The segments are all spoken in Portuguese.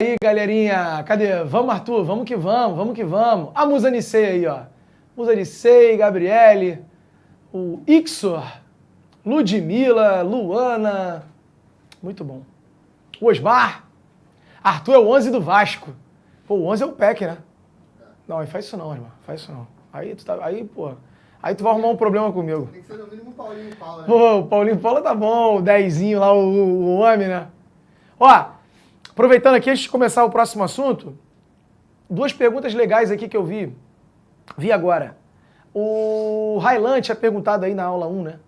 aí, galerinha, cadê? Vamos, Arthur, vamos que vamos, vamos que vamos. A Musa Nicei aí, ó. Musa Nicei, Gabriele, o Ixor, Ludmila, Luana, muito bom. O Osmar, Arthur é o 11 do Vasco. Pô, o 11 é o PEC, né? Não, faz isso não, irmão, faz isso não. Aí tu vai arrumar um problema comigo. Tem que ser no mínimo o Paulinho Paula, né? Pô, o Paulinho Paula tá bom, o 10zinho lá, o homem, né? Ó, aproveitando aqui, antes de começar o próximo assunto, duas perguntas legais aqui que eu vi agora. O Railan tinha perguntado aí na aula 1, né?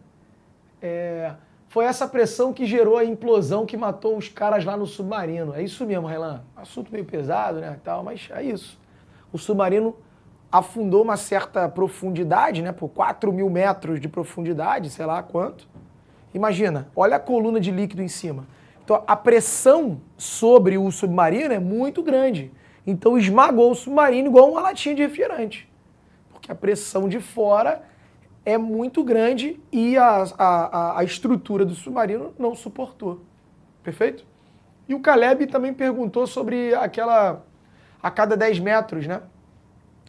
Foi essa pressão que gerou a implosão que matou os caras lá no submarino. É isso mesmo, Railan. Assunto meio pesado, né, tal, mas é isso. O submarino afundou uma certa profundidade, né, por 4.000 metros de profundidade, sei lá quanto. Imagina, olha a coluna de líquido em cima. Então, a pressão sobre o submarino é muito grande. Então, esmagou o submarino igual uma latinha de refrigerante. Porque a pressão de fora é muito grande e a estrutura do submarino não suportou. Perfeito? E o Caleb também perguntou sobre aquela... A cada 10 metros, né,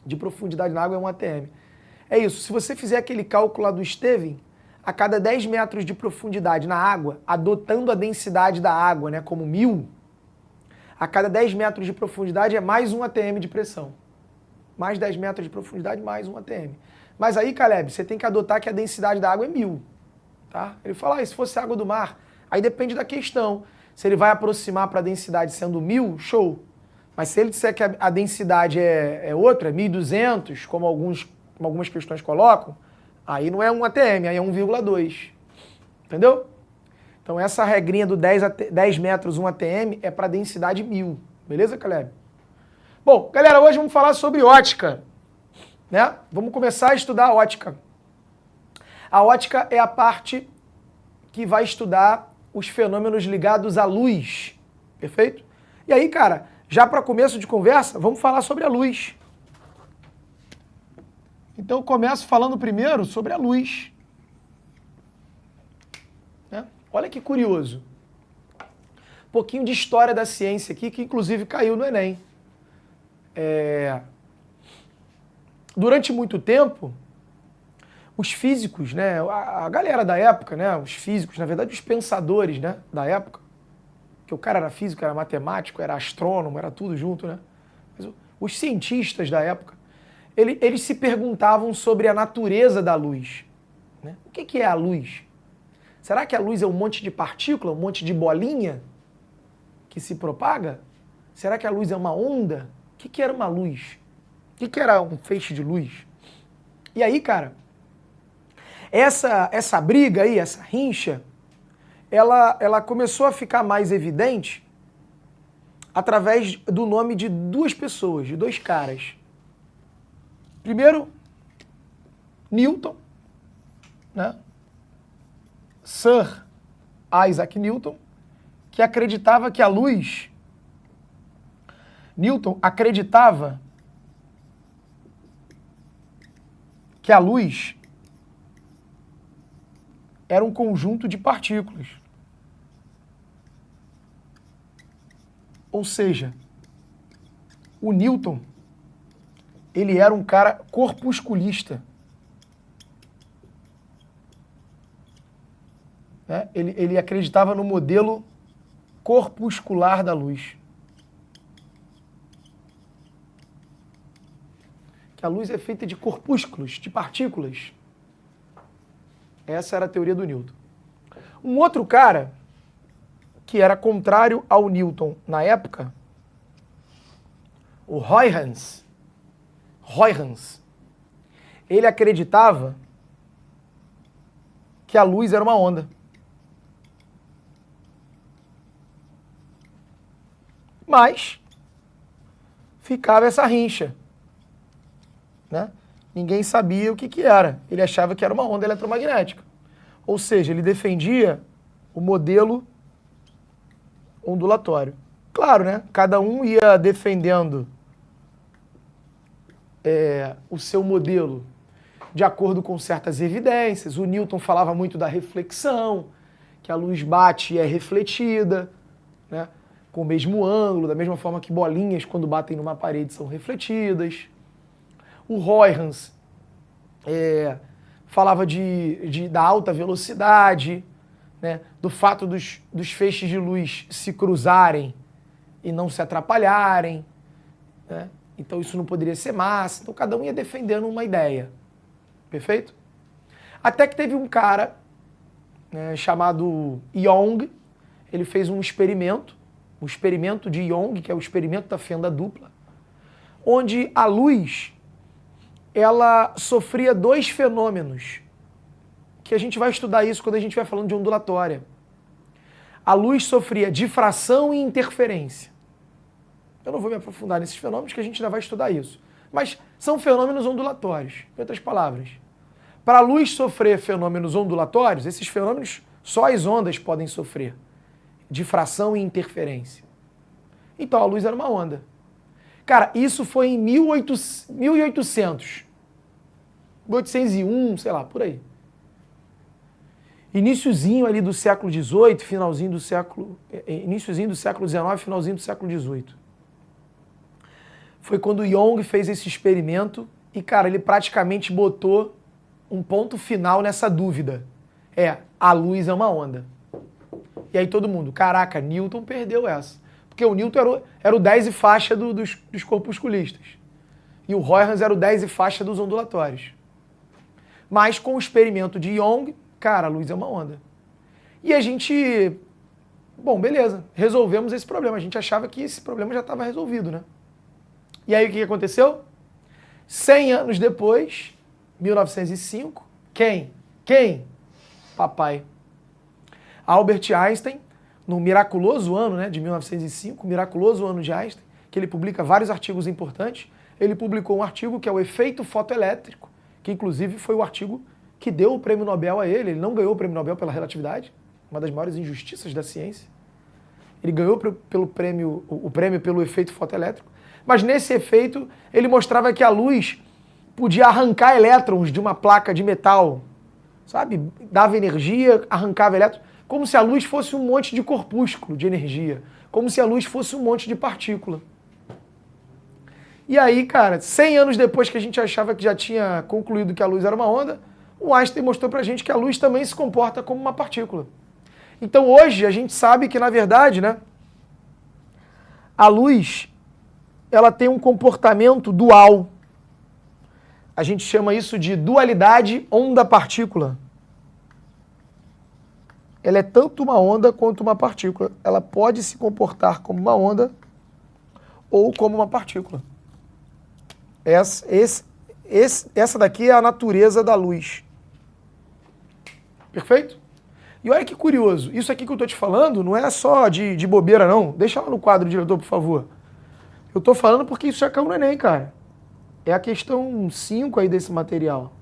de profundidade na água é 1 atm. É isso. Se você fizer aquele cálculo lá do Steven, a cada 10 metros de profundidade na água, adotando a densidade da água, né, como 1000, a cada 10 metros de profundidade é mais 1 atm de pressão. Mais 10 metros de profundidade, mais 1 atm. Mas aí, Caleb, você tem que adotar que a densidade da água é 1000. Tá? Ele fala, se fosse água do mar, aí depende da questão. Se ele vai aproximar para a densidade sendo 1000, show. Mas se ele disser que a densidade é outra, 1200, como algumas questões colocam, aí não é 1 atm, aí é 1,2. Entendeu? Então essa regrinha do 10 metros 1 atm é para densidade 1000. Beleza, Caleb? Bom, galera, hoje vamos falar sobre ótica. Né? Vamos começar a estudar a ótica. A ótica é a parte que vai estudar os fenômenos ligados à luz. Perfeito? E aí, cara, já para começo de conversa, vamos falar sobre a luz. Então eu começo falando primeiro sobre a luz. Né? Olha que curioso. Um pouquinho de história da ciência aqui, que inclusive caiu no Enem. Durante muito tempo, os físicos, né, a galera da época, né, os físicos, na verdade os pensadores, né, da época, que o cara era físico, era matemático, era astrônomo, era tudo junto, né? Mas os cientistas da época, eles se perguntavam sobre a natureza da luz. Né? O que é a luz? Será que a luz é um monte de partícula, um monte de bolinha que se propaga? Será que a luz é uma onda? O que era uma luz? O que era um feixe de luz? E aí, cara, essa briga aí, essa rincha, ela começou a ficar mais evidente através do nome de duas pessoas, de dois caras. Primeiro, Newton, né? Sir Isaac Newton, que acreditava que a luz... Newton acreditava que a luz era um conjunto de partículas. Ou seja, o Newton, ele era um cara corpusculista. Né? Ele acreditava no modelo corpuscular da luz. Que a luz é feita de corpúsculos, de partículas. Essa era a teoria do Newton. Um outro cara, que era contrário ao Newton na época, o Huygens, ele acreditava que a luz era uma onda. Mas ficava essa rincha. Né? Ninguém sabia o que era. Ele achava que era uma onda eletromagnética. Ou seja, ele defendia o modelo ondulatório. Claro, né? Cada um ia defendendo o seu modelo de acordo com certas evidências. O Newton falava muito da reflexão, que a luz bate e é refletida, né? com o mesmo ângulo, da mesma forma que bolinhas, quando batem numa parede, são refletidas. O Huygens falava da alta velocidade, né, do fato dos feixes de luz se cruzarem e não se atrapalharem, né? Então isso não poderia ser massa. Então cada um ia defendendo uma ideia. Perfeito? Até que teve um cara, né, chamado Young. Ele fez um experimento, o experimento de Young, que é o experimento da fenda dupla, onde a luz, ela sofria dois fenômenos, que a gente vai estudar isso quando a gente vai falando de ondulatória. A luz sofria difração e interferência. Eu não vou me aprofundar nesses fenômenos, que a gente ainda vai estudar isso. Mas são fenômenos ondulatórios, em outras palavras. Para a luz sofrer fenômenos ondulatórios, esses fenômenos só as ondas podem sofrer. Difração e interferência. Então a luz era uma onda. Cara, isso foi em 1800. 1801, sei lá, por aí. Iniciozinho ali do século XVIII, finalzinho do século... Iniciozinho do século XIX, finalzinho do século XVIII. Foi quando Young fez esse experimento e, cara, ele praticamente botou um ponto final nessa dúvida. A luz é uma onda. E aí todo mundo, caraca, Newton perdeu essa. Porque o Newton era o 10 e faixa dos corpusculistas. E o Huygens era o 10 e faixa dos ondulatórios. Mas com o experimento de Young, cara, a luz é uma onda. E a gente... Bom, beleza, resolvemos esse problema. A gente achava que esse problema já estava resolvido, né? E aí o que aconteceu? 100 anos depois, 1905, quem? Papai. Albert Einstein, no miraculoso ano, né, de 1905, miraculoso ano de Einstein, que ele publica vários artigos importantes, ele publicou um artigo que é o efeito fotoelétrico, que inclusive foi o artigo que deu o prêmio Nobel a ele. Ele não ganhou o prêmio Nobel pela relatividade, uma das maiores injustiças da ciência. Ele ganhou o prêmio pelo efeito fotoelétrico, mas nesse efeito ele mostrava que a luz podia arrancar elétrons de uma placa de metal, sabe? Dava energia, arrancava elétrons, como se a luz fosse um monte de corpúsculo de energia, como se a luz fosse um monte de partícula. E aí, cara, 100 anos depois que a gente achava que já tinha concluído que a luz era uma onda, o Einstein mostrou pra gente que a luz também se comporta como uma partícula. Então hoje a gente sabe que, na verdade, né, a luz, ela tem um comportamento dual. A gente chama isso de dualidade onda-partícula. Ela é tanto uma onda quanto uma partícula. Ela pode se comportar como uma onda ou como uma partícula. Essa daqui é a natureza da luz. Perfeito? E olha que curioso, isso aqui que eu estou te falando não é só de bobeira, não. Deixa lá no quadro, diretor, por favor. Eu estou falando porque isso já caiu no Enem, cara. É a questão 5 aí desse material.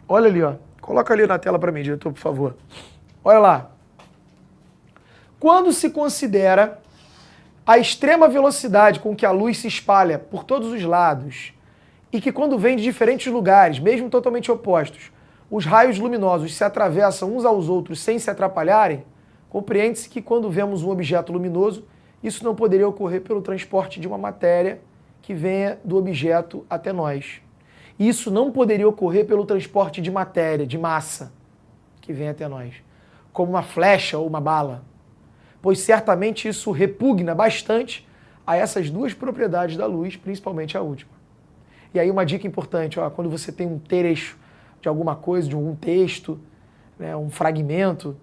Olha ali, ó. Coloca ali na tela para mim, diretor, por favor. Olha lá. Quando se considera a extrema velocidade com que a luz se espalha por todos os lados e que quando vem de diferentes lugares, mesmo totalmente opostos, os raios luminosos se atravessam uns aos outros sem se atrapalharem, compreende-se que quando vemos um objeto luminoso, isso não poderia ocorrer pelo transporte de uma matéria que venha do objeto até nós. Isso não poderia ocorrer pelo transporte de matéria, de massa, que vem até nós, como uma flecha ou uma bala, pois certamente isso repugna bastante a essas duas propriedades da luz, principalmente a última. E aí uma dica importante, ó, quando você tem um trecho de alguma coisa, de algum texto, né, um fragmento,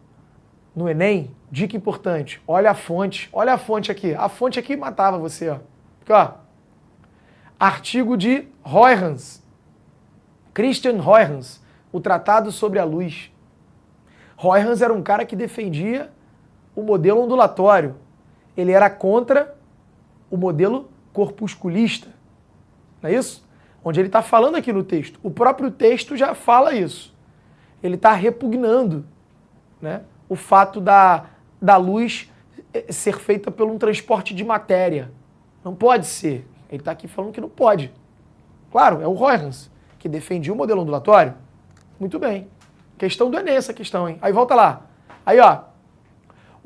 no Enem, dica importante, olha a fonte aqui. A fonte aqui matava você, ó. Porque, ó, artigo de Huygens, Christian Huygens, o Tratado sobre a Luz. Huygens era um cara que defendia o modelo ondulatório. Ele era contra o modelo corpusculista. Não é isso? Onde ele está falando aqui no texto. O próprio texto já fala isso. Ele está repugnando, né, o fato da luz ser feita por um transporte de matéria. Não pode ser. Ele está aqui falando que não pode. Claro, é o Huygens, que defendia o modelo ondulatório. Muito bem. Questão do Enem essa questão, hein? Aí volta lá. Aí, ó.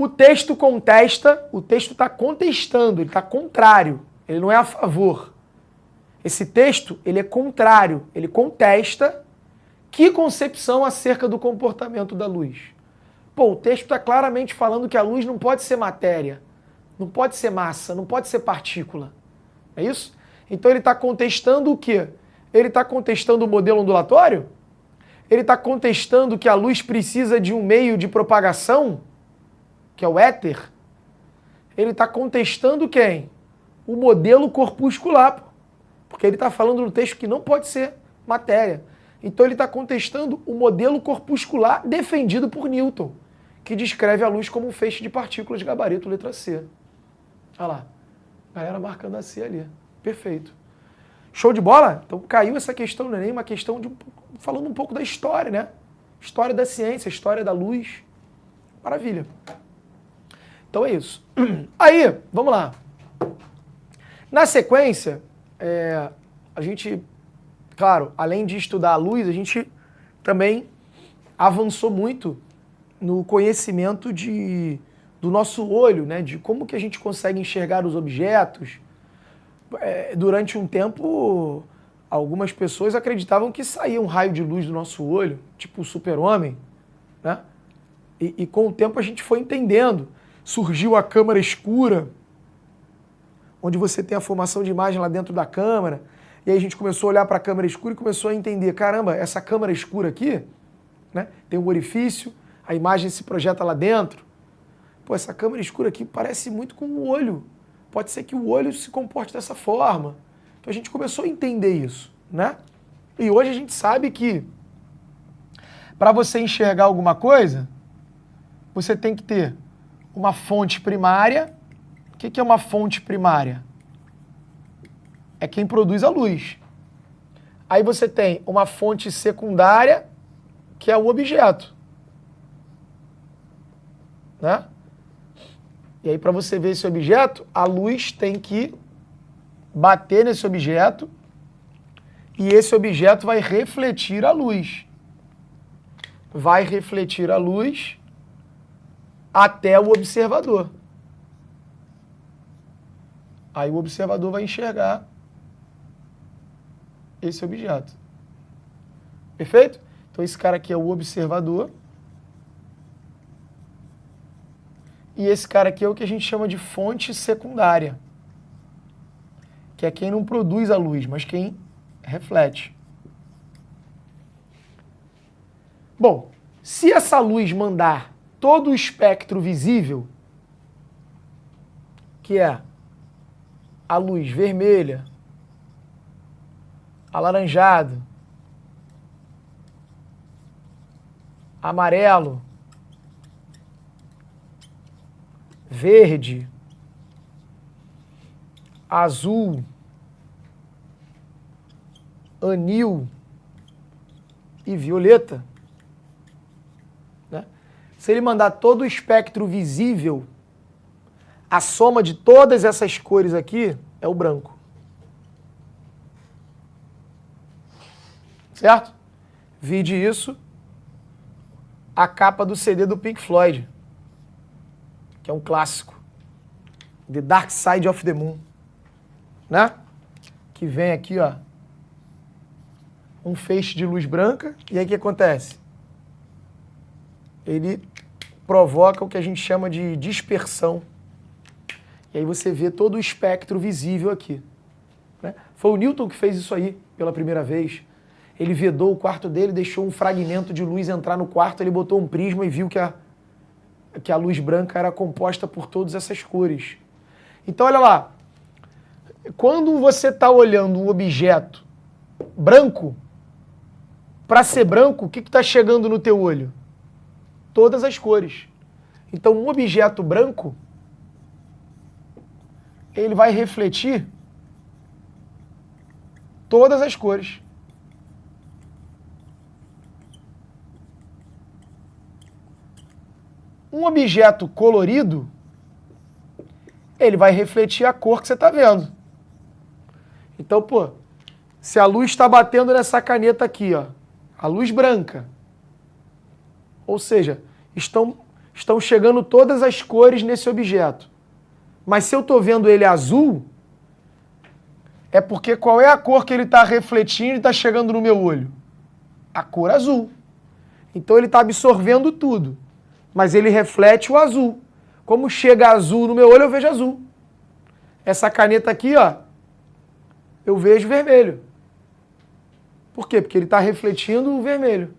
O texto contesta, o texto está contestando, ele está contrário, ele não é a favor. Esse texto, ele é contrário, ele contesta que concepção acerca do comportamento da luz. Pô, o texto está claramente falando que a luz não pode ser matéria, não pode ser massa, não pode ser partícula. É isso? Então ele está contestando o quê? Ele está contestando o modelo ondulatório? Ele está contestando que a luz precisa de um meio de propagação, que é o éter? Ele está contestando quem? O modelo corpuscular, porque ele está falando no texto que não pode ser matéria. Então ele está contestando o modelo corpuscular defendido por Newton, que descreve a luz como um feixe de partículas de gabarito, letra C. Olha lá, galera marcando a C ali. Perfeito. Show de bola? Então caiu essa questão no Enem, uma questão de falando um pouco da história, né? História da ciência, história da luz. Maravilha. Então é isso. Aí, vamos lá. Na sequência, a gente, claro, além de estudar a luz, a gente também avançou muito no conhecimento do nosso olho, né? De como que a gente consegue enxergar os objetos. Durante um tempo, algumas pessoas acreditavam que saía um raio de luz do nosso olho, tipo o super-homem, né? E com o tempo a gente foi entendendo. Surgiu a câmara escura, onde você tem a formação de imagem lá dentro da câmara, e aí a gente começou a olhar para a câmara escura e começou a entender, caramba, essa câmara escura aqui, né, tem um orifício, a imagem se projeta lá dentro. Pô, essa câmara escura aqui parece muito com o olho. Pode ser que o olho se comporte dessa forma. Então a gente começou a entender isso, né? E hoje a gente sabe que para você enxergar alguma coisa, você tem que ter uma fonte primária. O que é uma fonte primária? É quem produz a luz. Aí você tem uma fonte secundária, que é o objeto, né? E aí, para você ver esse objeto, a luz tem que bater nesse objeto e esse objeto vai refletir a luz. Vai refletir a luz até o observador. Aí o observador vai enxergar esse objeto. Perfeito? Então esse cara aqui é o observador. E esse cara aqui é o que a gente chama de fonte secundária, que é quem não produz a luz, mas quem reflete. Bom, se essa luz mandar todo o espectro visível, que é a luz vermelha, alaranjado, amarelo, verde, azul, anil e violeta, né? Se ele mandar todo o espectro visível, a soma de todas essas cores aqui é o branco. Certo? Vide isso, a capa do CD do Pink Floyd, que é um clássico, The Dark Side of the Moon, né? Que vem aqui, ó, um feixe de luz branca, e aí o que acontece? Ele provoca o que a gente chama de dispersão. E aí você vê todo o espectro visível aqui, né? Foi o Newton que fez isso aí pela primeira vez. Ele vedou o quarto dele, deixou um fragmento de luz entrar no quarto, ele botou um prisma e viu que a luz branca era composta por todas essas cores. Então, olha lá, quando você está olhando um objeto branco, para ser branco, o que está chegando no teu olho? Todas as cores. Então, um objeto branco, ele vai refletir todas as cores. Um objeto colorido, ele vai refletir a cor que você está vendo. Então, pô, se a luz está batendo nessa caneta aqui, ó, a luz branca, ou seja, estão estão chegando todas as cores nesse objeto. Mas se eu estou vendo ele azul, é porque qual é a cor que ele está refletindo e está chegando no meu olho? A cor azul. Então ele está absorvendo tudo, mas ele reflete o azul. Como chega azul no meu olho, eu vejo azul. Essa caneta aqui, ó, eu vejo vermelho. Por quê? Porque ele está refletindo o vermelho.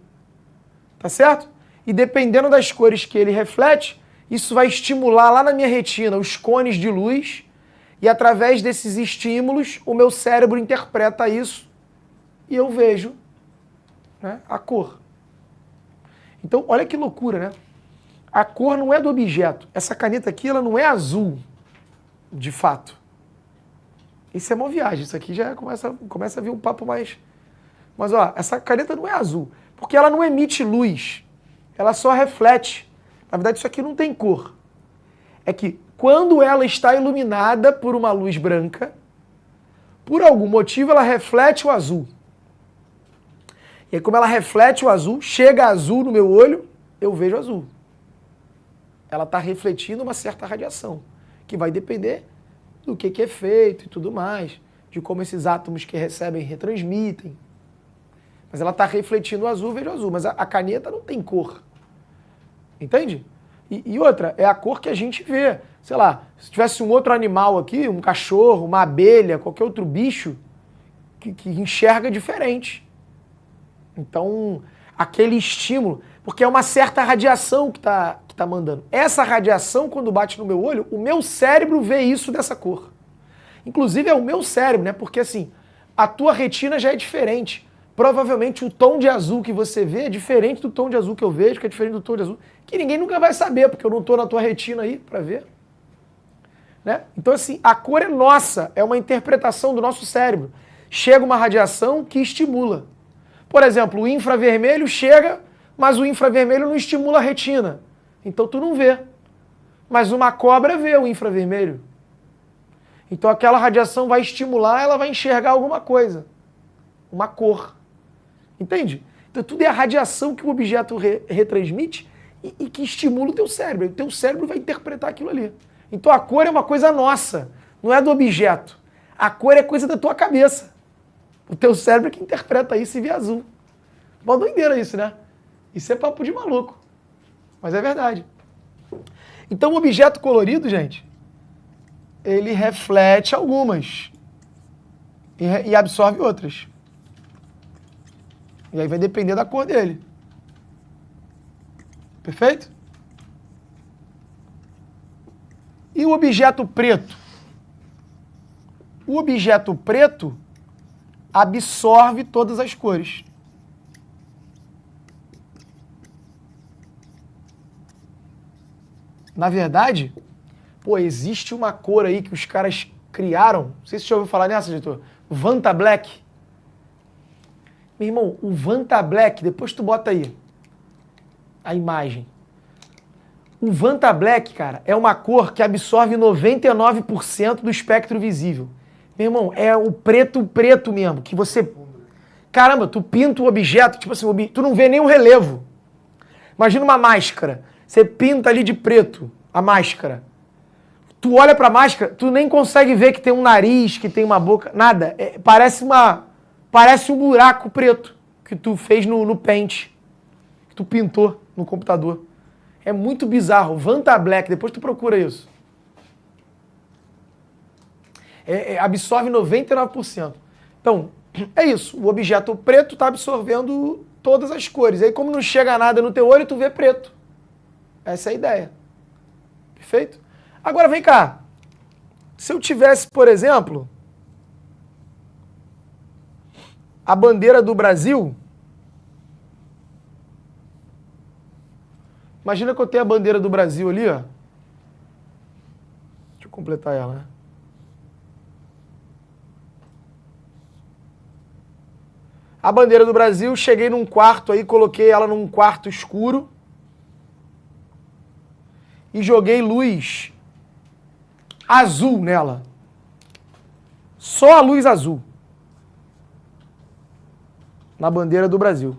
Tá certo? E dependendo das cores que ele reflete, isso vai estimular lá na minha retina os cones de luz e através desses estímulos o meu cérebro interpreta isso e eu vejo, né, a cor. Então, olha que loucura, né? A cor não é do objeto. Essa caneta aqui, ela não é azul, de fato. Isso é uma viagem. Isso aqui já começa a vir um papo mais... Mas, ó, essa caneta não é azul, porque ela não emite luz. Ela só reflete. Na verdade, isso aqui não tem cor. É que quando ela está iluminada por uma luz branca, por algum motivo ela reflete o azul. E aí, como ela reflete o azul, chega azul no meu olho, eu vejo azul. Ela está refletindo uma certa radiação, que vai depender do que é feito e tudo mais, de como esses átomos que recebem retransmitem. Mas ela está refletindo o azul, eu vejo azul. Mas a caneta não tem cor. Entende? E outra, é a cor que a gente vê. Sei lá, se tivesse um outro animal aqui, um cachorro, uma abelha, qualquer outro bicho, que enxerga diferente. Então, aquele estímulo, porque é uma certa radiação que tá mandando. Essa radiação, quando bate no meu olho, o meu cérebro vê isso dessa cor. Inclusive é o meu cérebro, né? Porque assim, a tua retina já é diferente. Provavelmente o tom de azul que você vê é diferente do tom de azul que eu vejo, que é diferente do tom de azul, que ninguém nunca vai saber, porque eu não estou na tua retina aí para ver. Né? Então assim, a cor é nossa, é uma interpretação do nosso cérebro. Chega uma radiação que estimula. Por exemplo, o infravermelho chega, mas o infravermelho não estimula a retina. Então tu não vê. Mas uma cobra vê o infravermelho. Então aquela radiação vai estimular, ela vai enxergar alguma coisa. Uma cor. Entende? Então tudo é a radiação que o objeto retransmite e que estimula o teu cérebro. O teu cérebro vai interpretar aquilo ali. Então a cor é uma coisa nossa, não é do objeto. A cor é coisa da tua cabeça. O teu cérebro é que interpreta isso e vê azul. Uma doideira isso, né? Isso é papo de maluco. Mas é verdade. Então o objeto colorido, gente, ele reflete algumas e absorve outras. E aí vai depender da cor dele. Perfeito? E o objeto preto? O objeto preto absorve todas as cores. Na verdade, pô, existe uma cor aí que os caras criaram. Não sei se você já ouviu falar nessa, editor. Vanta Black. Meu irmão, o Vanta Black, depois tu bota aí a imagem. O Vanta Black, cara, é uma cor que absorve 99% do espectro visível. Meu irmão, é o preto mesmo, que você... Caramba, tu pinta o objeto, tipo assim, tu não vê nem o relevo. Imagina uma máscara. Você pinta ali de preto a máscara. Tu olha pra máscara, tu nem consegue ver que tem um nariz, que tem uma boca, nada. Parece um buraco preto que tu fez no Paint, que tu pintou no computador. É muito bizarro. Vanta Black, depois tu procura isso. Absorve 99%. Então, é isso. O objeto preto está absorvendo todas as cores. Aí, como não chega nada no teu olho, tu vê preto. Essa é a ideia. Perfeito? Agora, vem cá. Se eu tivesse, por exemplo, a bandeira do Brasil... Imagina que eu tenho a bandeira do Brasil ali, ó. Deixa eu completar ela, né? A bandeira do Brasil, cheguei num quarto aí, coloquei ela num quarto escuro e joguei luz azul nela. Só a luz azul. Na bandeira do Brasil.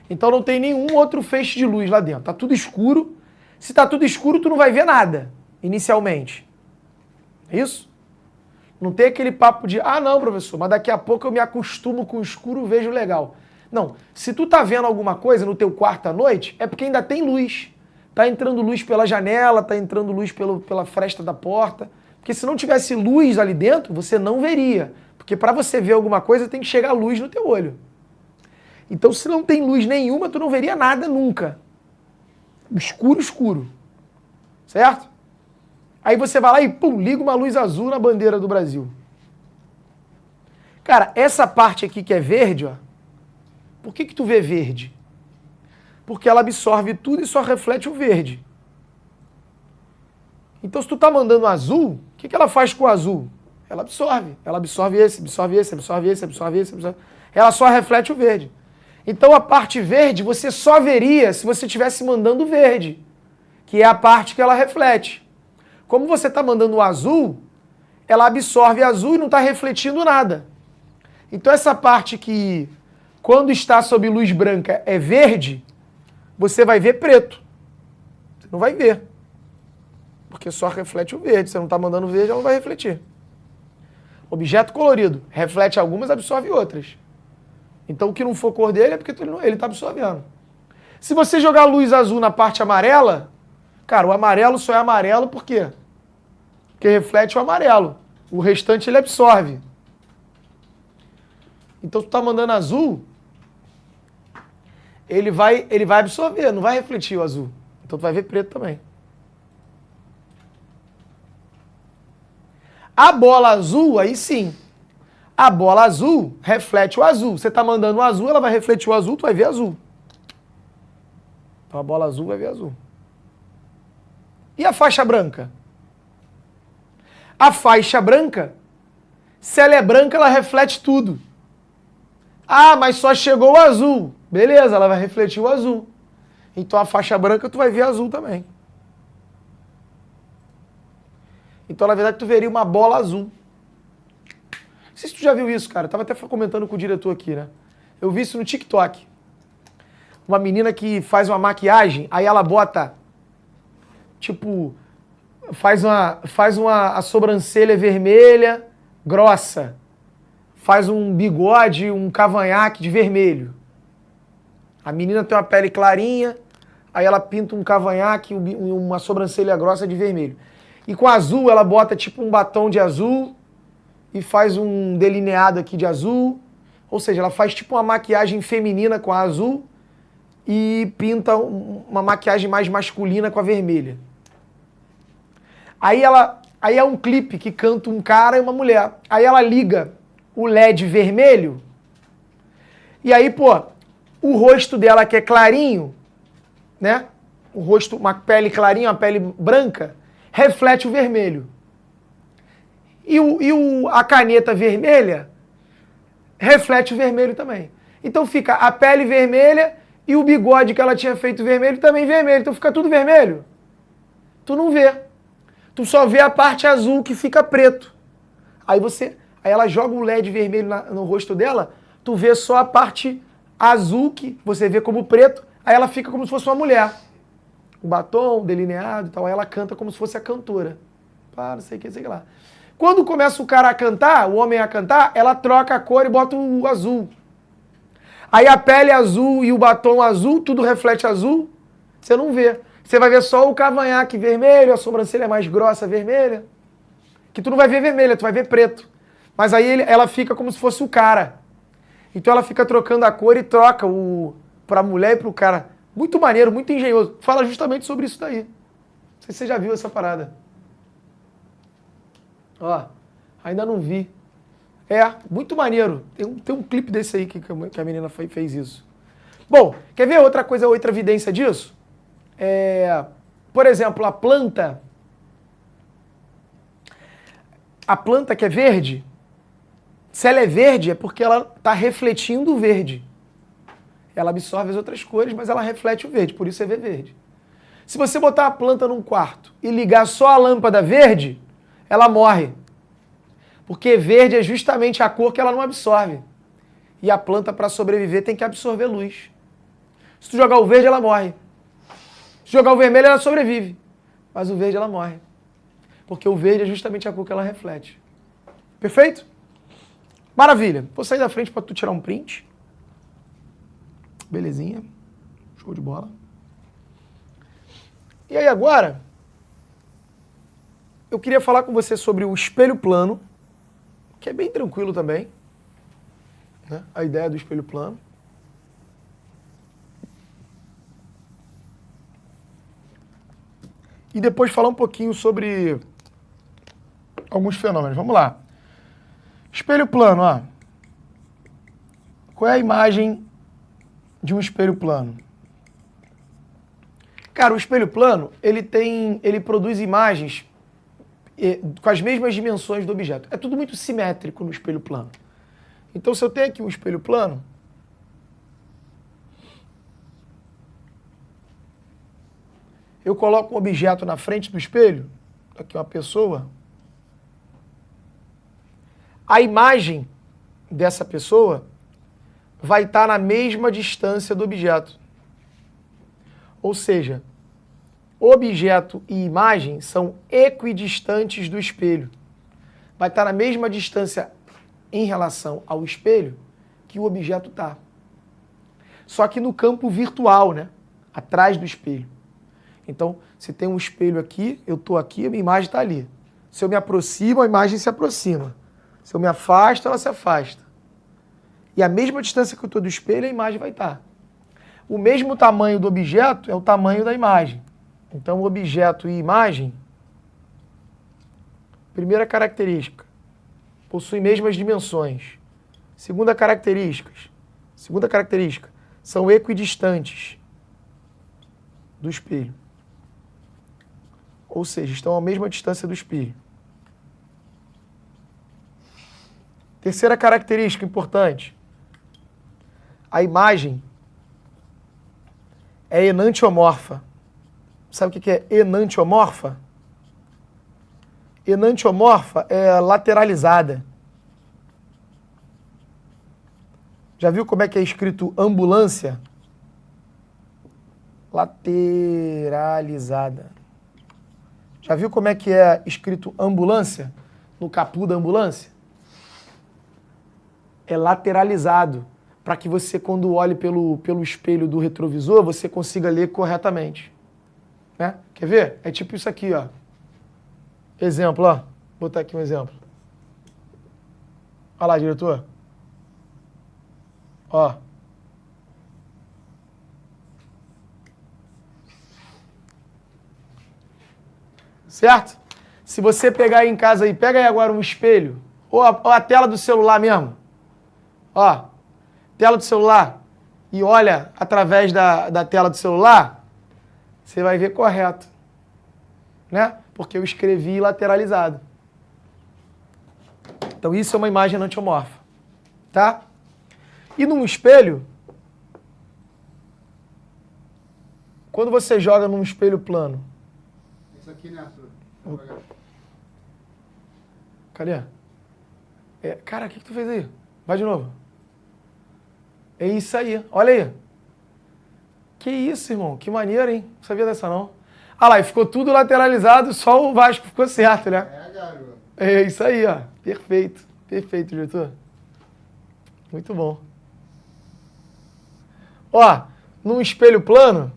Então não tem nenhum outro feixe de luz lá dentro. Tá tudo escuro. Se tá tudo escuro, tu não vai ver nada, inicialmente. É isso? Não tem aquele papo de, não, professor, mas daqui a pouco eu me acostumo com o escuro, vejo legal. Não, se tu tá vendo alguma coisa no teu quarto à noite, é porque ainda tem luz. Tá entrando luz pela janela, tá entrando luz pela fresta da porta. Porque se não tivesse luz ali dentro, você não veria. Porque para você ver alguma coisa, tem que chegar luz no teu olho. Então, se não tem luz nenhuma, tu não veria nada nunca. Escuro, escuro. Certo? Aí você vai lá e, pum, liga uma luz azul na bandeira do Brasil. Cara, essa parte aqui que é verde, ó. Por que tu vê verde? Porque ela absorve tudo e só reflete o verde. Então, se tu tá mandando azul, o que ela faz com o azul? Ela absorve. Ela absorve esse, absorve esse, absorve esse, absorve esse, absorve... Ela só reflete o verde. Então, a parte verde você só veria se você estivesse mandando verde, que é a parte que ela reflete. Como você está mandando o azul, ela absorve azul e não está refletindo nada. Então essa parte que, quando está sob luz branca, é verde, você vai ver preto. Você não vai ver. Porque só reflete o verde. Você não está mandando verde, ela não vai refletir. Objeto colorido. Reflete algumas, absorve outras. Então o que não for cor dele é porque ele está absorvendo. Se você jogar luz azul na parte amarela, cara, o amarelo só é amarelo por quê? Porque reflete o amarelo. O restante ele absorve. Então tu tá mandando azul, ele vai absorver, não vai refletir o azul. Então tu vai ver preto também. A bola azul, aí sim. A bola azul reflete o azul. Você tá mandando o azul, ela vai refletir o azul, tu vai ver azul. Então a bola azul vai ver azul. E a faixa branca? A faixa branca, se ela é branca, ela reflete tudo. Mas só chegou o azul. Beleza, ela vai refletir o azul. Então a faixa branca tu vai ver azul também. Então na verdade tu veria uma bola azul. Não sei se tu já viu isso, cara. Eu tava até comentando com o diretor aqui, né? Eu vi isso no TikTok. Uma menina que faz uma maquiagem, aí ela bota, tipo, faz a sobrancelha vermelha, grossa. Faz um bigode, um cavanhaque de vermelho. A menina tem uma pele clarinha, aí ela pinta um cavanhaque, uma sobrancelha grossa de vermelho. E com azul ela bota tipo um batom de azul e faz um delineado aqui de azul. Ou seja, ela faz tipo uma maquiagem feminina com a azul e pinta uma maquiagem mais masculina com a vermelha. Aí é um clipe que canta um cara e uma mulher. Aí ela liga o LED vermelho e aí, pô, o rosto dela que é clarinho, né? O rosto, uma pele clarinha, uma pele branca, reflete o vermelho. E a caneta vermelha reflete o vermelho também. Então fica a pele vermelha e o bigode que ela tinha feito vermelho também vermelho. Então fica tudo vermelho. Tu não vê. Tu só vê a parte azul que fica preto. Aí ela joga um LED vermelho no rosto dela, tu vê só a parte azul que você vê como preto, aí ela fica como se fosse uma mulher. O batom, delineado e tal, aí ela canta como se fosse a cantora. Não sei o que, sei lá. Quando começa o cara a cantar, o homem a cantar, ela troca a cor e bota o azul. Aí a pele azul e o batom azul, tudo reflete azul, você não vê. Você vai ver só o cavanhaque vermelho, a sobrancelha mais grossa vermelha, que tu não vai ver vermelha, tu vai ver preto. Mas aí ela fica como se fosse o cara. Então ela fica trocando a cor e troca pra mulher e pro cara. Muito maneiro, muito engenhoso. Fala justamente sobre isso daí. Não sei se você já viu essa parada. Ó, ainda não vi. Muito maneiro. Tem um clipe desse aí que a menina fez isso. Bom, quer ver outra evidência disso? Por exemplo, a planta que é verde, se ela é verde é porque ela está refletindo o verde. Ela absorve as outras cores, mas ela reflete o verde, por isso você vê verde. Se você botar a planta num quarto e ligar só a lâmpada verde, ela morre. Porque verde é justamente a cor que ela não absorve. E a planta, para sobreviver, tem que absorver luz. Se tu jogar o verde, ela morre. Se jogar o vermelho, ela sobrevive. Mas o verde, ela morre. Porque o verde é justamente a cor que ela reflete. Perfeito? Maravilha. Vou sair da frente para tu tirar um print. Belezinha. Show de bola. E aí agora, eu queria falar com você sobre o espelho plano, que é bem tranquilo também, né? A ideia do espelho plano. E depois falar um pouquinho sobre alguns fenômenos. Vamos lá. Espelho plano, ó. Qual é a imagem de um espelho plano? Cara, o espelho plano, ele produz imagens com as mesmas dimensões do objeto. É tudo muito simétrico no espelho plano. Então, se eu tenho aqui um espelho plano, eu coloco um objeto na frente do espelho, aqui uma pessoa, a imagem dessa pessoa vai estar na mesma distância do objeto. Ou seja, objeto e imagem são equidistantes do espelho. Vai estar na mesma distância em relação ao espelho que o objeto está. Só que no campo virtual, né? Atrás do espelho. Então, se tem um espelho aqui, eu estou aqui, a minha imagem está ali. Se eu me aproximo, a imagem se aproxima. Se eu me afasto, ela se afasta. E a mesma distância que eu estou do espelho, a imagem vai estar. O mesmo tamanho do objeto é o tamanho da imagem. Então, objeto e imagem, primeira característica, possuem mesmas dimensões. Segunda característica, são equidistantes do espelho. Ou seja, estão à mesma distância do espelho. Terceira característica importante, a imagem é enantiomorfa. Sabe o que é enantiomorfa? Enantiomorfa é lateralizada. Já viu como é que é escrito ambulância? Lateralizada. Já viu como é que é escrito ambulância? No capô da ambulância? É lateralizado. Para que você, quando olhe pelo espelho do retrovisor, você consiga ler corretamente. Né? Quer ver? É tipo isso aqui, ó. Exemplo, ó. Vou botar aqui um exemplo. Olha lá, diretor. Ó. Certo? Se você pegar aí em casa aí, pega aí agora um espelho, ou a tela do celular mesmo. Ó, tela do celular, e olha através da tela do celular, você vai ver correto, né? Porque eu escrevi lateralizado. Então isso é uma imagem enantiomorfa, tá? E num espelho, quando você joga num espelho plano... Isso aqui, né, Arthur? Cadê? Cara, o que tu fez aí? Vai de novo. É isso aí, olha aí. Que isso, irmão, que maneiro, hein? Não sabia dessa não. Ah lá, e ficou tudo lateralizado, só o Vasco ficou certo, né? É, garoto. É isso aí, ó. Perfeito, perfeito, diretor. Muito bom. Ó, num espelho plano,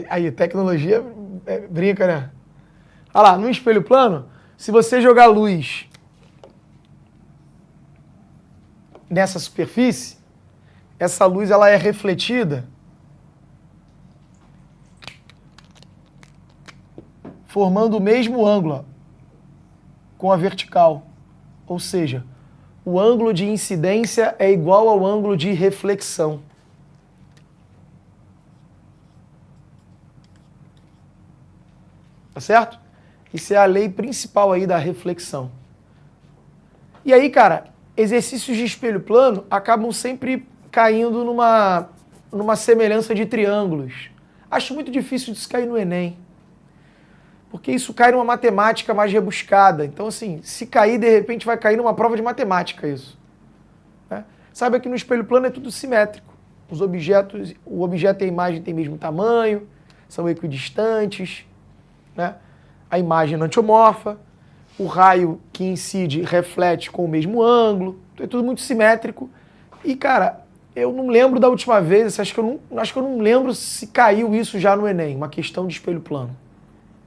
aí, tecnologia brinca, né? Olha lá, num espelho plano, se você jogar luz nessa superfície, essa luz ela é refletida formando o mesmo ângulo ó, com a vertical. Ou seja, o ângulo de incidência é igual ao ângulo de reflexão. Tá certo? Isso é a lei principal aí da reflexão. E aí, cara, exercícios de espelho plano acabam sempre caindo numa semelhança de triângulos. Acho muito difícil disso cair no Enem. Porque isso cai numa matemática mais rebuscada. Então, assim, se cair, de repente vai cair numa prova de matemática isso. Né? Sabe que no espelho plano é tudo simétrico. Os objetos, o objeto e a imagem têm o mesmo tamanho, são equidistantes, né? A imagem enantiomorfa, o raio que incide reflete com o mesmo ângulo, então é tudo muito simétrico. E, cara, eu não lembro da última vez, acho que eu não lembro se caiu isso já no Enem, uma questão de espelho plano,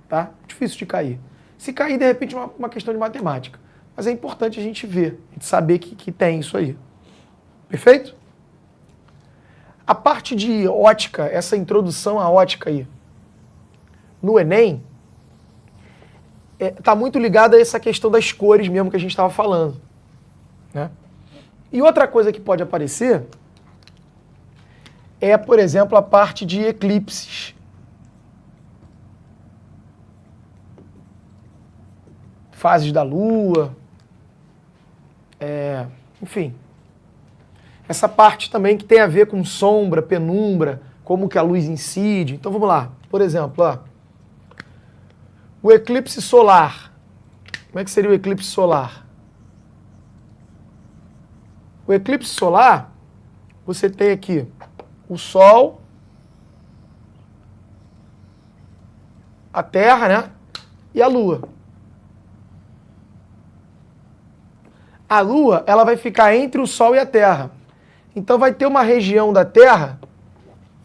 tá? Difícil de cair. Se cair, de repente, uma questão de matemática. Mas é importante a gente ver, a gente saber que tem isso aí. Perfeito? A parte de ótica, essa introdução à ótica aí, no Enem, está muito ligada a essa questão das cores mesmo que a gente estava falando, né? E outra coisa que pode aparecer é, por exemplo, a parte de eclipses. Fases da Lua, enfim. Essa parte também que tem a ver com sombra, penumbra, como que a luz incide. Então vamos lá. Por exemplo, ó, o eclipse solar. Como é que seria o eclipse solar? O eclipse solar, você tem aqui o Sol, a Terra, né? E a Lua. A Lua, ela vai ficar entre o Sol e a Terra. Então vai ter uma região da Terra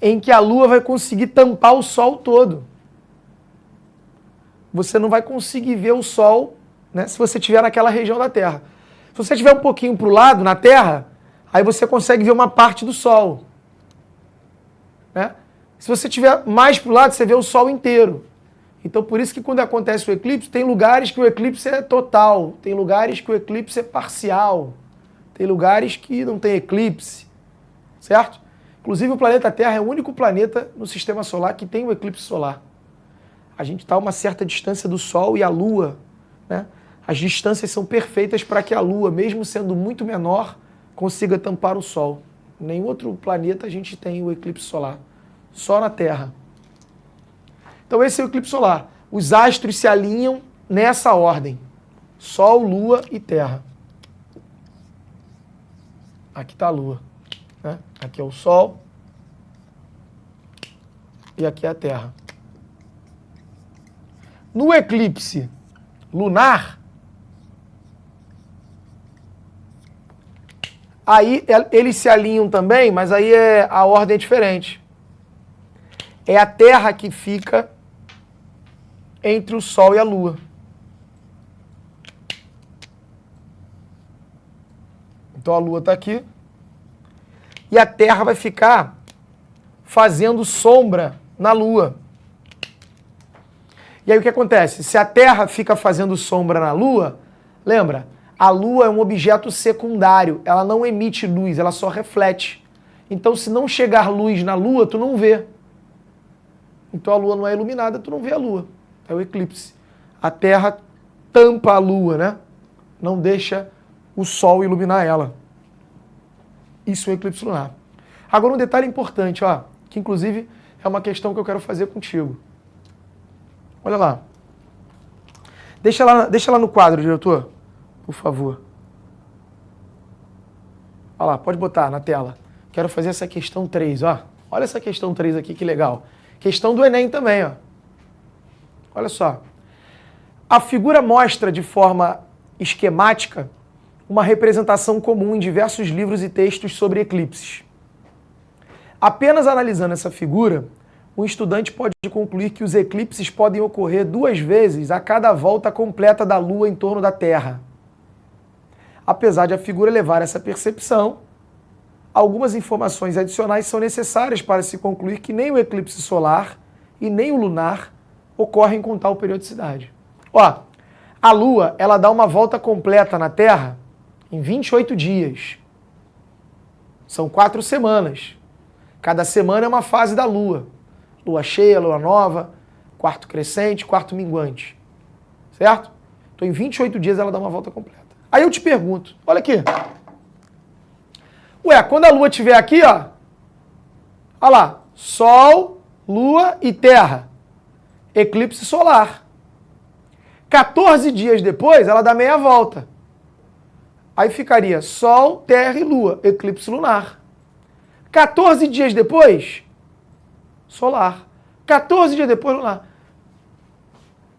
em que a Lua vai conseguir tampar o Sol todo. Você não vai conseguir ver o Sol, né, se você estiver naquela região da Terra. Se você estiver um pouquinho para o lado, na Terra, aí você consegue ver uma parte do Sol. Né? Se você estiver mais para o lado, você vê o Sol inteiro. Então, por isso que quando acontece o eclipse, tem lugares que o eclipse é total, tem lugares que o eclipse é parcial, tem lugares que não tem eclipse, certo? Inclusive, o planeta Terra é o único planeta no sistema solar que tem o eclipse solar. A gente está a uma certa distância do Sol e a Lua, né? As distâncias são perfeitas para que a Lua, mesmo sendo muito menor, consiga tampar o Sol. Em nenhum outro planeta a gente tem o eclipse solar, só na Terra. Então esse é o eclipse solar. Os astros se alinham nessa ordem. Sol, Lua e Terra. Aqui está a Lua. Né? Aqui é o Sol. E aqui é a Terra. No eclipse lunar, aí eles se alinham também, mas aí a ordem é diferente. É a Terra que fica entre o Sol e a Lua. Então a Lua está aqui. E a Terra vai ficar fazendo sombra na Lua. E aí o que acontece? Se a Terra fica fazendo sombra na Lua, lembra, a Lua é um objeto secundário. Ela não emite luz, ela só reflete. Então se não chegar luz na Lua, tu não vê. Então a Lua não é iluminada, tu não vê a Lua. É o eclipse. A Terra tampa a Lua, né? Não deixa o Sol iluminar ela. Isso é o eclipse lunar. Agora um detalhe importante, ó, que inclusive é uma questão que eu quero fazer contigo. Olha lá. Deixa lá no quadro, diretor, por favor. Olha lá, pode botar na tela. Quero fazer essa questão 3, ó. Olha essa questão 3 aqui, que legal. Questão do Enem também, ó. Olha só. A figura mostra de forma esquemática uma representação comum em diversos livros e textos sobre eclipses. Apenas analisando essa figura, o estudante pode concluir que os eclipses podem ocorrer 2 vezes a cada volta completa da Lua em torno da Terra. Apesar de a figura levar essa percepção, algumas informações adicionais são necessárias para se concluir que nem o eclipse solar e nem o lunar ocorrem com tal periodicidade. Ó, a Lua, ela dá uma volta completa na Terra em 28 dias. São 4 semanas. Cada semana é uma fase da Lua. Lua cheia, Lua nova, quarto crescente, quarto minguante. Certo? Então em 28 dias ela dá uma volta completa. Aí eu te pergunto, olha aqui. Ué, quando a Lua estiver aqui, ó, olha lá, Sol, Lua e Terra. Eclipse solar. 14 dias depois, ela dá meia volta. Aí ficaria Sol, Terra e Lua, eclipse lunar. 14 dias depois, solar. 14 dias depois, lunar.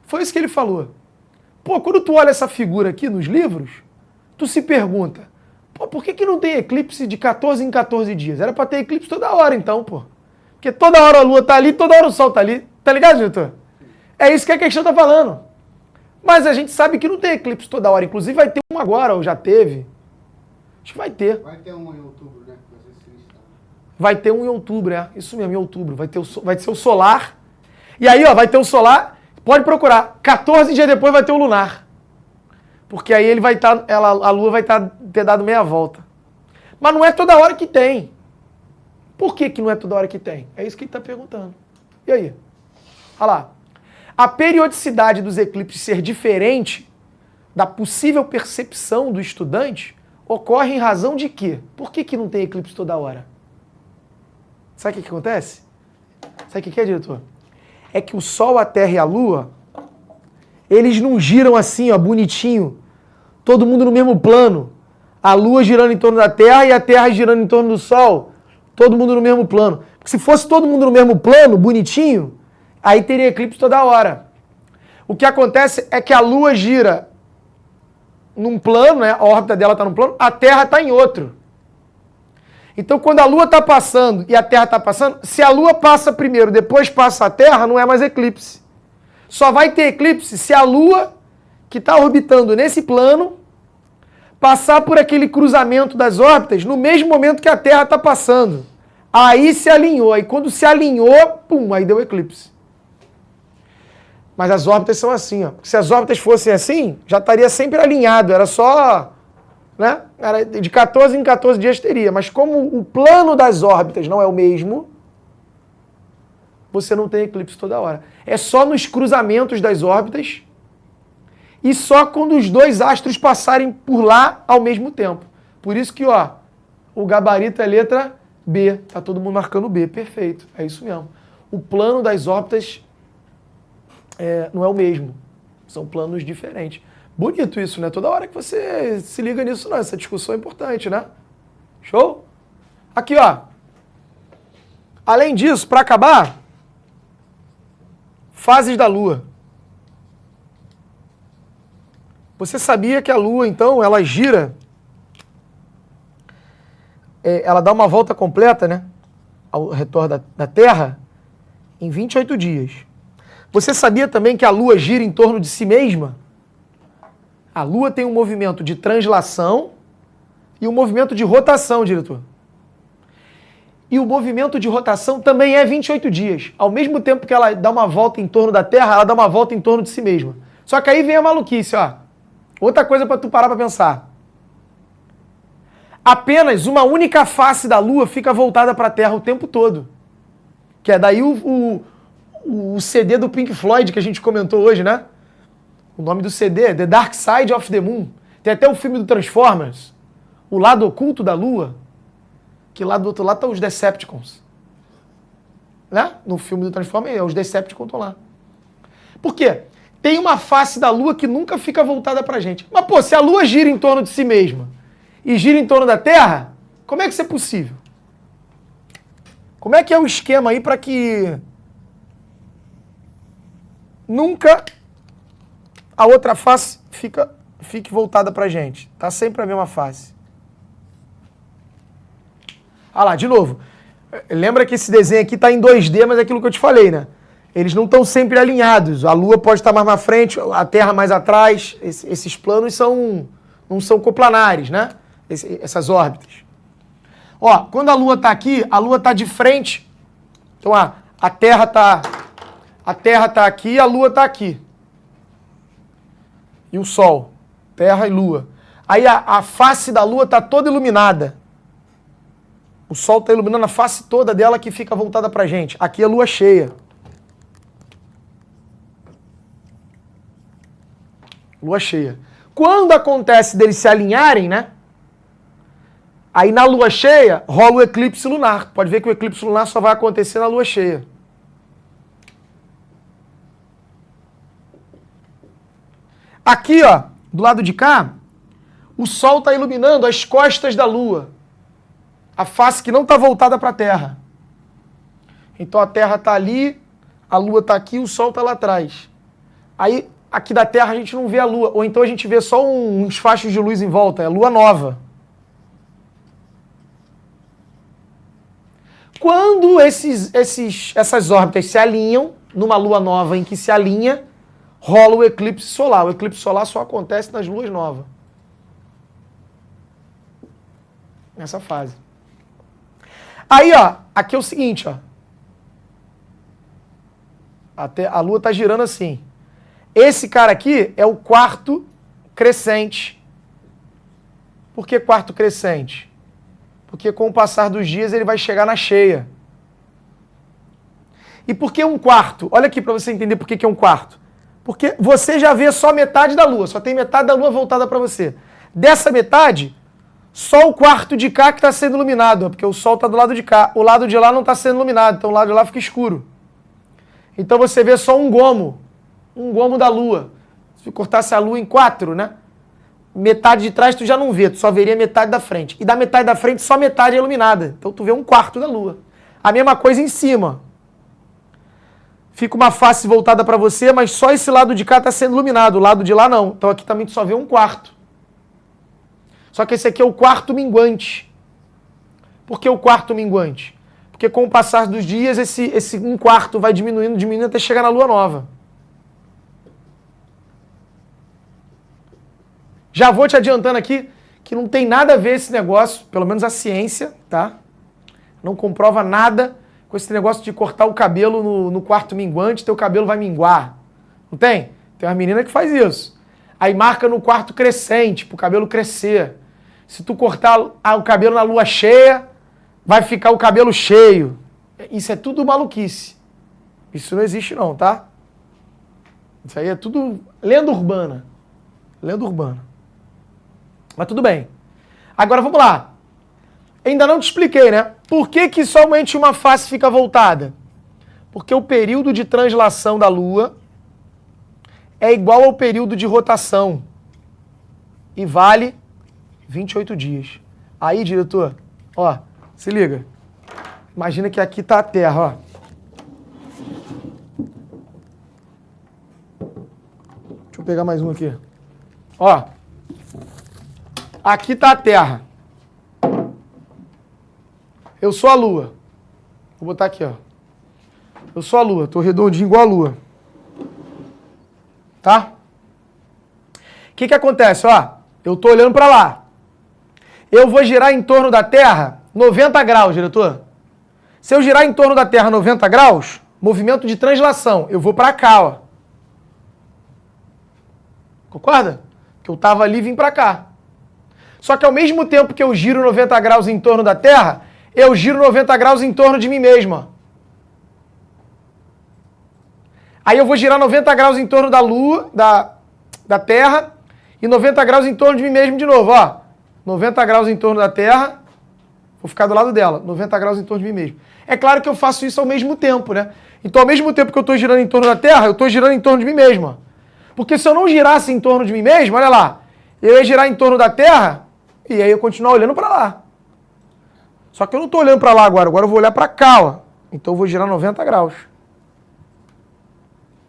Foi isso que ele falou. Pô, quando tu olha essa figura aqui nos livros, tu se pergunta, pô, por que não tem eclipse de 14 em 14 dias? Era pra ter eclipse toda hora, então, pô. Porque toda hora a lua tá ali, toda hora o sol tá ali. Tá ligado, diretor? É isso que a questão tá falando. Mas a gente sabe que não tem eclipse toda hora. Inclusive vai ter um agora, ou já teve. Acho que vai ter. Vai ter um em outubro, né? Vai ter um em outubro, é. Isso mesmo, em outubro. Vai ser o solar. E aí, ó, vai ter o solar. Pode procurar. 14 dias depois vai ter o lunar. Porque aí ele vai estar, a lua vai ter dado meia volta. Mas não é toda hora que tem. Por que não é toda hora que tem? É isso que ele está perguntando. E aí? Olha lá. A periodicidade dos eclipses ser diferente da possível percepção do estudante ocorre em razão de quê? Por que não tem eclipse toda hora? Sabe o que acontece? Sabe o que é, diretor? É que o Sol, a Terra e a Lua, eles não giram assim, ó, bonitinho, todo mundo no mesmo plano. A Lua girando em torno da Terra e a Terra girando em torno do Sol, todo mundo no mesmo plano. Porque se fosse todo mundo no mesmo plano, bonitinho, aí teria eclipse toda hora. O que acontece é que a Lua gira num plano, né? A órbita dela está num plano, a Terra está em outro. Então, quando a Lua está passando e a Terra está passando, se a Lua passa primeiro, depois passa a Terra, não é mais eclipse. Só vai ter eclipse se a Lua, que está orbitando nesse plano, passar por aquele cruzamento das órbitas no mesmo momento que a Terra está passando. Aí se alinhou. Aí quando se alinhou, pum, aí deu eclipse. Mas as órbitas são assim, ó. Se as órbitas fossem assim, já estaria sempre alinhado. Era só, né? Era de 14 em 14 dias teria. Mas como o plano das órbitas não é o mesmo, você não tem eclipse toda hora. É só nos cruzamentos das órbitas e só quando os dois astros passarem por lá ao mesmo tempo. Por isso que, ó, o gabarito é letra B. Tá todo mundo marcando B. Perfeito. É isso mesmo. O plano das órbitas não é o mesmo. São planos diferentes. Bonito isso, né? Toda hora que você se liga nisso, não. Essa discussão é importante, né? Show? Aqui, ó. Além disso, para acabar, fases da Lua. Você sabia que a Lua, então, ela gira, ela dá uma volta completa, né? Ao redor da Terra, em 28 dias. Você sabia também que a Lua gira em torno de si mesma? A Lua tem um movimento de translação e um movimento de rotação, diretor. E o movimento de rotação também é 28 dias. Ao mesmo tempo que ela dá uma volta em torno da Terra, ela dá uma volta em torno de si mesma. Só que aí vem a maluquice, ó. Outra coisa para tu parar para pensar. Apenas uma única face da Lua fica voltada para a Terra o tempo todo. Que é daí o CD do Pink Floyd que a gente comentou hoje, né? O nome do CD é The Dark Side of the Moon. Tem até o filme do Transformers, O Lado Oculto da Lua, que lá do outro lado estão os Decepticons. Né? No filme do Transformers, os Decepticons estão lá. Por quê? Tem uma face da Lua que nunca fica voltada pra gente. Mas, pô, se a Lua gira em torno de si mesma e gira em torno da Terra, como é que isso é possível? Como é que é o esquema aí para que nunca a outra face fique voltada pra gente? Tá sempre a mesma face. Ah lá, de novo. Lembra que esse desenho aqui tá em 2D, mas é aquilo que eu te falei, né? Eles não estão sempre alinhados. A Lua pode estar mais na frente, a Terra mais atrás. Esses planos não são coplanares, né? Essas órbitas. Ó, quando a Lua está aqui, a Lua está de frente. Então, a Terra tá aqui e a Lua está aqui. E o Sol. Terra e Lua. Aí a face da Lua está toda iluminada. O Sol está iluminando a face toda dela que fica voltada para a gente. Aqui é a Lua cheia. Lua cheia. Quando acontece deles se alinharem, né? Aí na lua cheia rola o eclipse lunar. Pode ver que o eclipse lunar só vai acontecer na lua cheia. Aqui, ó, do lado de cá, o Sol está iluminando as costas da Lua. A face que não está voltada para a Terra. Então a Terra está ali, a Lua está aqui e o Sol está lá atrás. Aí, aqui da Terra, a gente não vê a Lua. Ou então a gente vê só uns fachos de luz em volta. É a Lua nova. Quando essas órbitas se alinham, numa Lua nova em que se alinha, rola o eclipse solar. O eclipse solar só acontece nas luas novas. Nessa fase. Aí, ó, aqui é o seguinte, ó. Até a Lua está girando assim. Esse cara aqui é o quarto crescente. Por que quarto crescente? Porque com o passar dos dias ele vai chegar na cheia. E por que um quarto? Olha aqui para você entender por que é um quarto. Porque você já vê só metade da Lua, só tem metade da Lua voltada para você. Dessa metade, só o quarto de cá que está sendo iluminado, porque o Sol está do lado de cá. O lado de lá não está sendo iluminado, então o lado de lá fica escuro. Então você vê só um gomo da Lua. Se cortasse a Lua em 4, né? Metade de trás tu já não vê, tu só veria metade da frente. E da metade da frente só metade é iluminada. Então tu vê um quarto da Lua. A mesma coisa em cima. Fica uma face voltada para você, mas só esse lado de cá está sendo iluminado, o lado de lá não. Então aqui também tu só vê um quarto. Só que esse aqui é o quarto minguante. Por que o quarto minguante? Porque com o passar dos dias, esse um quarto vai diminuindo até chegar na Lua nova. Já vou te adiantando aqui que não tem nada a ver esse negócio, pelo menos a ciência, tá? Não comprova nada com esse negócio de cortar o cabelo no quarto minguante, teu cabelo vai minguar. Não tem? Tem uma menina que faz isso. Aí marca no quarto crescente, pro cabelo crescer. Se tu cortar o cabelo na lua cheia, vai ficar o cabelo cheio. Isso é tudo maluquice. Isso não existe não, tá? Isso aí é tudo lenda urbana. Lenda urbana. Mas tudo bem. Agora vamos lá. Ainda não te expliquei, né? Por que somente uma face fica voltada? Porque o período de translação da Lua é igual ao período de rotação. E vale 28 dias. Aí, diretor, ó, se liga. Imagina que aqui tá a Terra, ó. Deixa eu pegar mais um aqui. Ó. Aqui tá a Terra. Eu sou a Lua. Vou botar aqui, ó. Eu sou a Lua, tô redondinho igual a Lua. Tá? O que acontece, ó? Eu tô olhando para lá. Eu vou girar em torno da Terra 90 graus, diretor. Se eu girar em torno da Terra 90 graus, movimento de translação, eu vou para cá, ó. Concorda? Que eu tava ali e vim para cá. Só que ao mesmo tempo que eu giro 90 graus em torno da Terra, eu giro 90 graus em torno de mim mesma. Aí eu vou girar 90 graus em torno da Lua, da Terra, e 90 graus em torno de mim mesmo de novo, ó. 90 graus em torno da Terra, vou ficar do lado dela, 90 graus em torno de mim mesmo. É claro que eu faço isso ao mesmo tempo, né? Então, ao mesmo tempo que eu estou girando em torno da Terra, eu estou girando em torno de mim mesma. Porque se eu não girasse em torno de mim mesmo, olha lá, eu ia girar em torno da Terra, e aí eu continuar olhando para lá. Só que eu não estou olhando para lá agora eu vou olhar para cá, ó. Então eu vou girar 90 graus.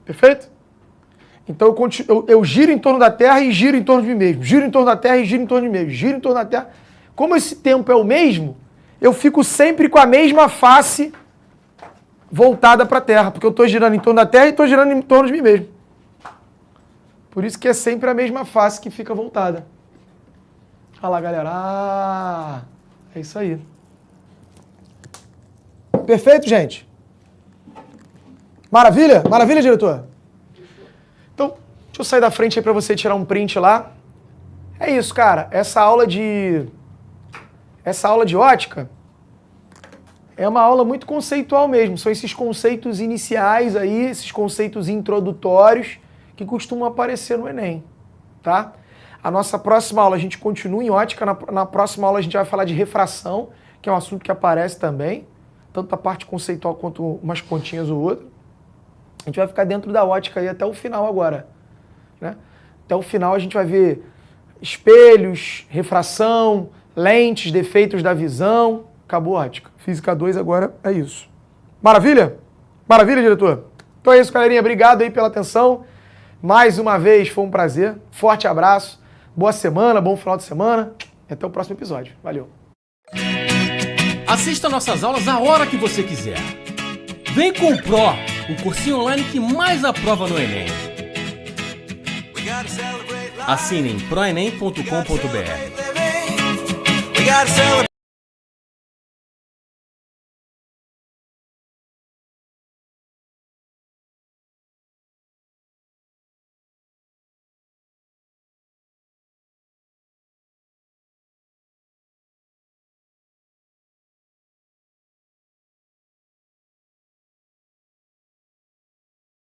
Perfeito? Então eu giro em torno da Terra e giro em torno de mim mesmo. Giro em torno da Terra e giro em torno de mim mesmo. Giro em torno da Terra. Como esse tempo é o mesmo, eu fico sempre com a mesma face voltada para a Terra. Porque eu estou girando em torno da Terra e estou girando em torno de mim mesmo. Por isso que é sempre a mesma face que fica voltada. Olha lá, galera. Ah, é isso aí. Perfeito, gente? Maravilha? Maravilha, diretor? Então, deixa eu sair da frente aí para você tirar um print lá. É isso, cara. Essa aula de ótica é uma aula muito conceitual mesmo. São esses conceitos iniciais aí, esses conceitos introdutórios que costumam aparecer no Enem, tá? A nossa próxima aula, a gente continua em ótica. Na próxima aula a gente vai falar de refração, que é um assunto que aparece também, tanto a parte conceitual quanto umas pontinhas ou outra. A gente vai ficar dentro da ótica aí até o final agora, né? Até o final a gente vai ver espelhos, refração, lentes, defeitos da visão. Acabou a ótica. Física 2 agora é isso. Maravilha? Maravilha, diretor? Então é isso, galerinha. Obrigado aí pela atenção. Mais uma vez, foi um prazer. Forte abraço. Boa semana, bom final de semana. E até o próximo episódio. Valeu. Assista nossas aulas a hora que você quiser. Vem com o Pro, o cursinho online que mais aprova no Enem. Assine em proenem.com.br.